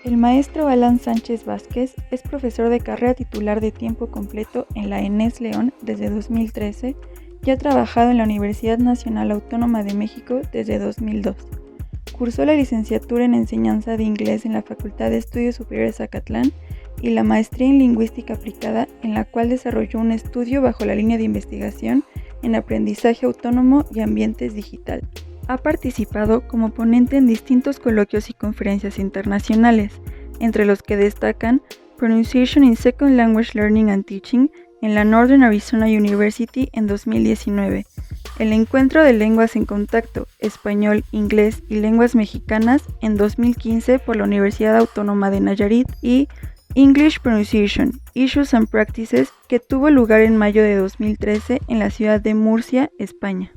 El maestro Alan Sánchez Vázquez es profesor de carrera titular de tiempo completo en la ENES León desde 2013 y ha trabajado en la Universidad Nacional Autónoma de México desde 2002. Cursó la licenciatura en enseñanza de inglés en la Facultad de Estudios Superiores Zacatlán y la maestría en lingüística aplicada, en la cual desarrolló un estudio bajo la línea de investigación en aprendizaje autónomo y ambientes digital. Ha participado como ponente en distintos coloquios y conferencias internacionales, entre los que destacan Pronunciation in Second Language Learning and Teaching en la Northern Arizona University en 2019, el Encuentro de Lenguas en Contacto, Español, Inglés y Lenguas Mexicanas en 2015 por la Universidad Autónoma de Nayarit y English Pronunciation, Issues and Practices, que tuvo lugar en mayo de 2013 en la ciudad de Murcia, España.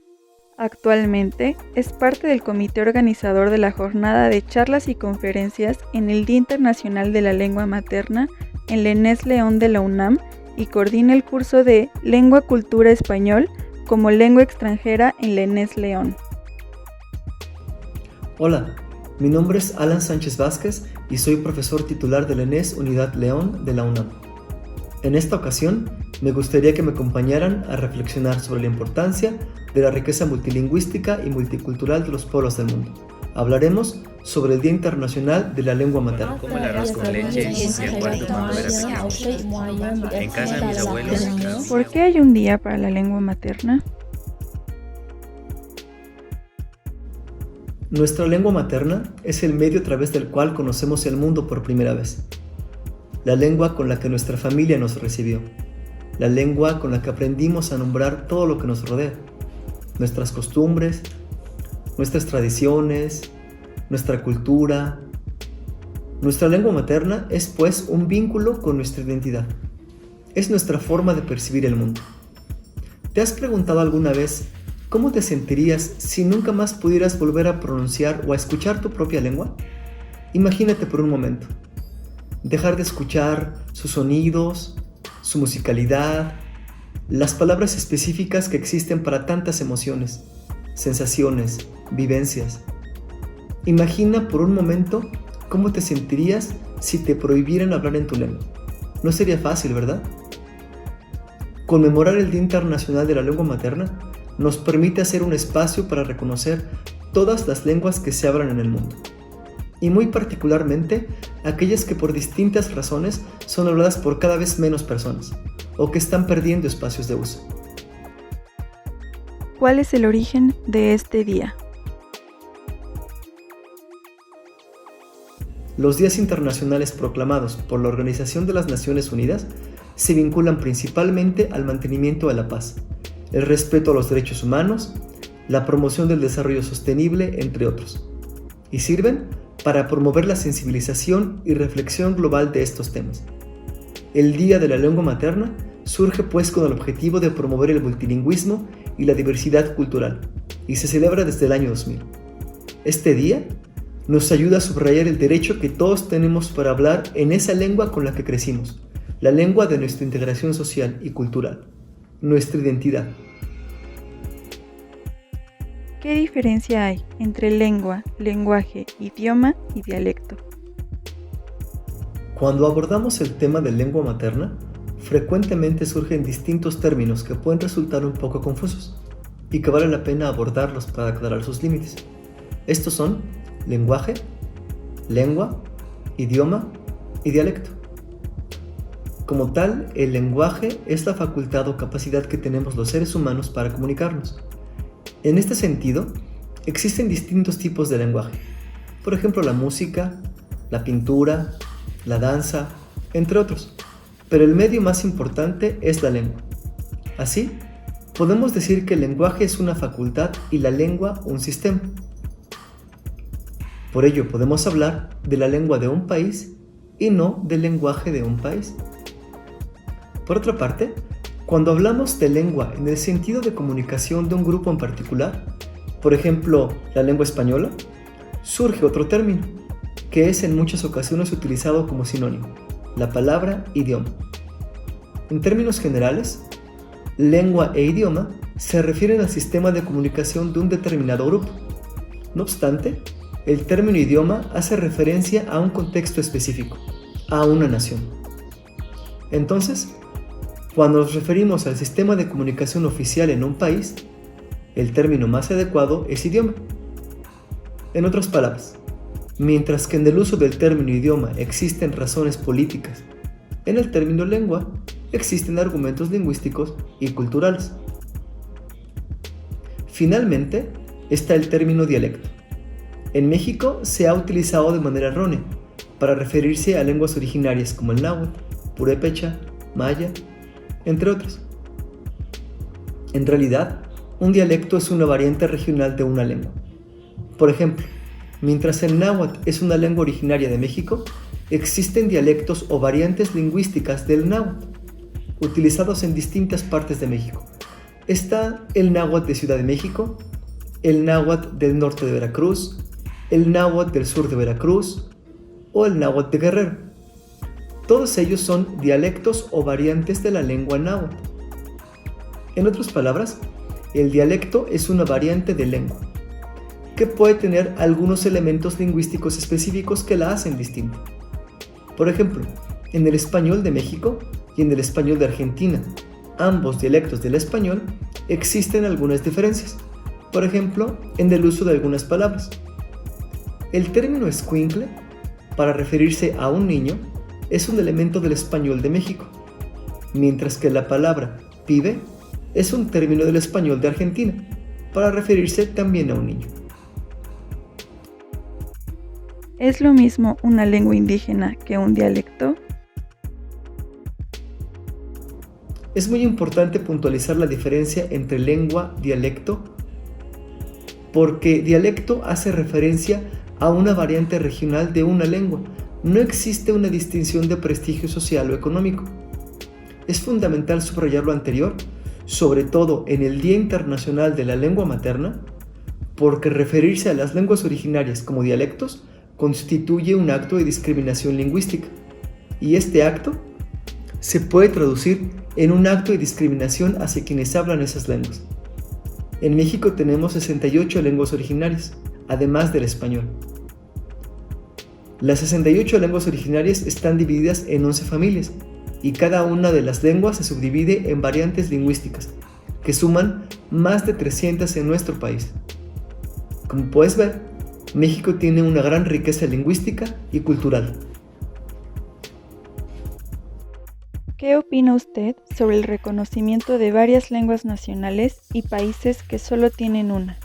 Actualmente es parte del comité organizador de la jornada de charlas y conferencias en el Día Internacional de la Lengua Materna en la ENES León de la UNAM y coordina el curso de Lengua Cultura Español como lengua extranjera en la ENES León. Hola, mi nombre es Alan Sánchez Vázquez y soy profesor titular de la ENES Unidad León de la UNAM. En esta ocasión, me gustaría que me acompañaran a reflexionar sobre la importancia de la riqueza multilingüística y multicultural de los pueblos del mundo. Hablaremos sobre el Día Internacional de la Lengua Materna. Como el arroz con leche, me acuerdo cuando era pequeño. En casa de mis abuelos. ¿Por qué hay un día para la lengua materna? Nuestra lengua materna es el medio a través del cual conocemos el mundo por primera vez. La lengua con la que nuestra familia nos recibió. La lengua con la que aprendimos a nombrar todo lo que nos rodea. Nuestras costumbres, nuestras tradiciones, nuestra cultura. Nuestra lengua materna es, pues, un vínculo con nuestra identidad. Es nuestra forma de percibir el mundo. ¿Te has preguntado alguna vez cómo te sentirías si nunca más pudieras volver a pronunciar o a escuchar tu propia lengua? Imagínate por un momento. Dejar de escuchar sus sonidos, su musicalidad, las palabras específicas que existen para tantas emociones, sensaciones, vivencias. Imagina por un momento cómo te sentirías si te prohibieran hablar en tu lengua. No sería fácil, ¿verdad? Conmemorar el Día Internacional de la Lengua Materna nos permite hacer un espacio para reconocer todas las lenguas que se hablan en el mundo, y muy particularmente aquellas que por distintas razones son habladas por cada vez menos personas o que están perdiendo espacios de uso. ¿Cuál es el origen de este día? Los días internacionales proclamados por la Organización de las Naciones Unidas se vinculan principalmente al mantenimiento de la paz, el respeto a los derechos humanos, la promoción del desarrollo sostenible, entre otros, y sirven para promover la sensibilización y reflexión global de estos temas. El Día de la Lengua Materna surge pues con el objetivo de promover el multilingüismo y la diversidad cultural, y se celebra desde el año 2000. Este día nos ayuda a subrayar el derecho que todos tenemos para hablar en esa lengua con la que crecimos, la lengua de nuestra integración social y cultural, nuestra identidad. ¿Qué diferencia hay entre lengua, lenguaje, idioma y dialecto? Cuando abordamos el tema de lengua materna, frecuentemente surgen distintos términos que pueden resultar un poco confusos y que vale la pena abordarlos para aclarar sus límites. Estos son lenguaje, lengua, idioma y dialecto. Como tal, el lenguaje es la facultad o capacidad que tenemos los seres humanos para comunicarnos. En este sentido, existen distintos tipos de lenguaje. Por ejemplo, la música, la pintura, la danza, entre otros. Pero el medio más importante es la lengua. Así, podemos decir que el lenguaje es una facultad y la lengua un sistema. Por ello, podemos hablar de la lengua de un país y no del lenguaje de un país. Por otra parte, cuando hablamos de lengua en el sentido de comunicación de un grupo en particular, por ejemplo, la lengua española, surge otro término, que es en muchas ocasiones utilizado como sinónimo, la palabra idioma. En términos generales, lengua e idioma se refieren al sistema de comunicación de un determinado grupo. No obstante, el término idioma hace referencia a un contexto específico, a una nación. Entonces, cuando nos referimos al sistema de comunicación oficial en un país, el término más adecuado es idioma. En otras palabras, mientras que en el uso del término idioma existen razones políticas, en el término lengua existen argumentos lingüísticos y culturales. Finalmente, está el término dialecto. En México se ha utilizado de manera errónea para referirse a lenguas originarias como el náhuatl, purépecha, maya, entre otros. En realidad, un dialecto es una variante regional de una lengua. Por ejemplo, mientras el náhuatl es una lengua originaria de México, existen dialectos o variantes lingüísticas del náhuatl, utilizados en distintas partes de México. Está el náhuatl de Ciudad de México, el náhuatl del norte de Veracruz, el náhuatl del sur de Veracruz o el náhuatl de Guerrero. Todos ellos son dialectos o variantes de la lengua náhuatl. En otras palabras, el dialecto es una variante de lengua, que puede tener algunos elementos lingüísticos específicos que la hacen distinta. Por ejemplo, en el español de México y en el español de Argentina, ambos dialectos del español, existen algunas diferencias. Por ejemplo, en el uso de algunas palabras. El término escuincle, para referirse a un niño, es un elemento del español de México, mientras que la palabra pibe es un término del español de Argentina, para referirse también a un niño. ¿Es lo mismo una lengua indígena que un dialecto? Es muy importante puntualizar la diferencia entre lengua y dialecto, porque dialecto hace referencia a una variante regional de una lengua. No existe una distinción de prestigio social o económico. Es fundamental subrayar lo anterior, sobre todo en el Día Internacional de la Lengua Materna, porque referirse a las lenguas originarias como dialectos constituye un acto de discriminación lingüística, y este acto se puede traducir en un acto de discriminación hacia quienes hablan esas lenguas. En México tenemos 68 lenguas originarias, además del español. Las 68 lenguas originarias están divididas en 11 familias, y cada una de las lenguas se subdivide en variantes lingüísticas, que suman más de 300 en nuestro país. Como puedes ver, México tiene una gran riqueza lingüística y cultural. ¿Qué opina usted sobre el reconocimiento de varias lenguas nacionales y países que solo tienen una?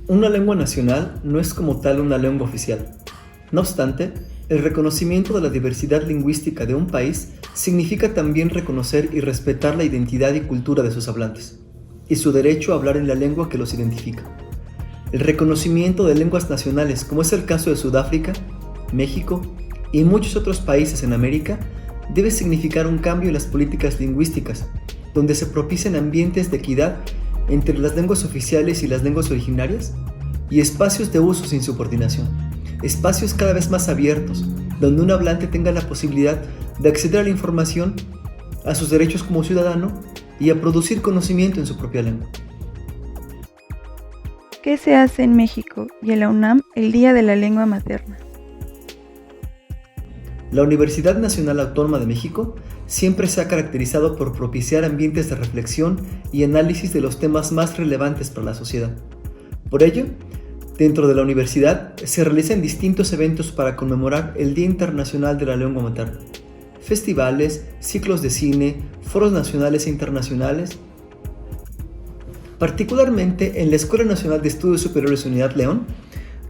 Una lengua nacional no es como tal una lengua oficial. No obstante, el reconocimiento de la diversidad lingüística de un país significa también reconocer y respetar la identidad y cultura de sus hablantes, y su derecho a hablar en la lengua que los identifica. El reconocimiento de lenguas nacionales, como es el caso de Sudáfrica, México y muchos otros países en América, debe significar un cambio en las políticas lingüísticas, donde se propicien ambientes de equidad entre las lenguas oficiales y las lenguas originarias, y espacios de uso sin subordinación, espacios cada vez más abiertos, donde un hablante tenga la posibilidad de acceder a la información, a sus derechos como ciudadano y a producir conocimiento en su propia lengua. ¿Qué se hace en México y en la UNAM el Día de la Lengua Materna? La Universidad Nacional Autónoma de México siempre se ha caracterizado por propiciar ambientes de reflexión y análisis de los temas más relevantes para la sociedad. Por ello, dentro de la universidad se realizan distintos eventos para conmemorar el Día Internacional de la Lengua Materna. Festivales, ciclos de cine, foros nacionales e internacionales. Particularmente en la Escuela Nacional de Estudios Superiores Unidad León,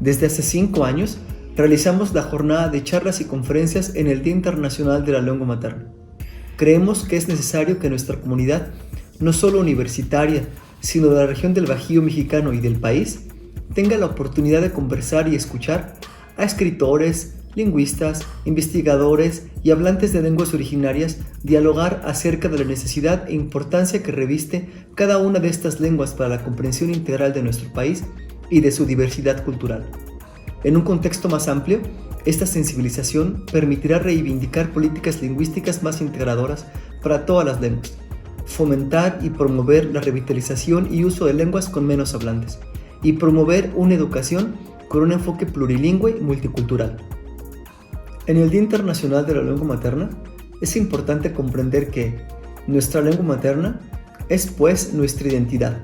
desde hace 5 años, realizamos la jornada de charlas y conferencias en el Día Internacional de la Lengua Materna. Creemos que es necesario que nuestra comunidad, no solo universitaria, sino de la región del Bajío mexicano y del país, tenga la oportunidad de conversar y escuchar a escritores, lingüistas, investigadores y hablantes de lenguas originarias dialogar acerca de la necesidad e importancia que reviste cada una de estas lenguas para la comprensión integral de nuestro país y de su diversidad cultural. En un contexto más amplio, esta sensibilización permitirá reivindicar políticas lingüísticas más integradoras para todas las lenguas, fomentar y promover la revitalización y uso de lenguas con menos hablantes, y promover una educación con un enfoque plurilingüe y multicultural. En el Día Internacional de la Lengua Materna, es importante comprender que nuestra lengua materna es pues nuestra identidad,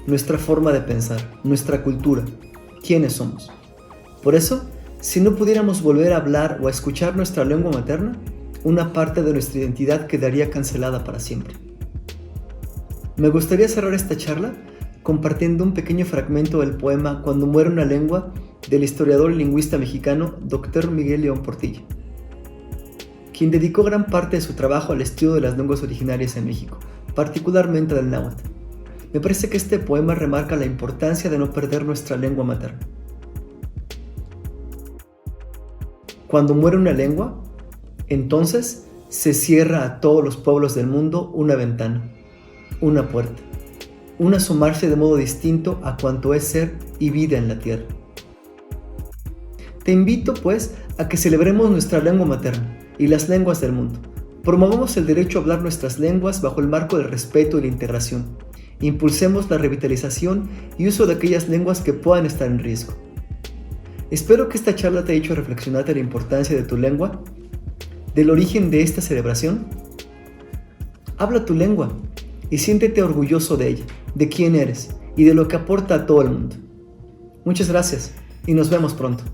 nuestra forma de pensar, nuestra cultura, quiénes somos. Por eso, si no pudiéramos volver a hablar o a escuchar nuestra lengua materna, una parte de nuestra identidad quedaría cancelada para siempre. Me gustaría cerrar esta charla compartiendo un pequeño fragmento del poema Cuando muere una lengua del historiador y lingüista mexicano Dr. Miguel León Portilla, quien dedicó gran parte de su trabajo al estudio de las lenguas originarias en México, particularmente del náhuatl. Me parece que este poema remarca la importancia de no perder nuestra lengua materna. Cuando muere una lengua, entonces se cierra a todos los pueblos del mundo una ventana, una puerta, un asomarse de modo distinto a cuanto es ser y vida en la tierra. Te invito, pues, a que celebremos nuestra lengua materna y las lenguas del mundo. Promovamos el derecho a hablar nuestras lenguas bajo el marco del respeto y la integración. Impulsemos la revitalización y uso de aquellas lenguas que puedan estar en riesgo. Espero que esta charla te haya hecho reflexionar de la importancia de tu lengua, del origen de esta celebración. Habla tu lengua y siéntete orgulloso de ella, de quién eres y de lo que aporta a todo el mundo. Muchas gracias y nos vemos pronto.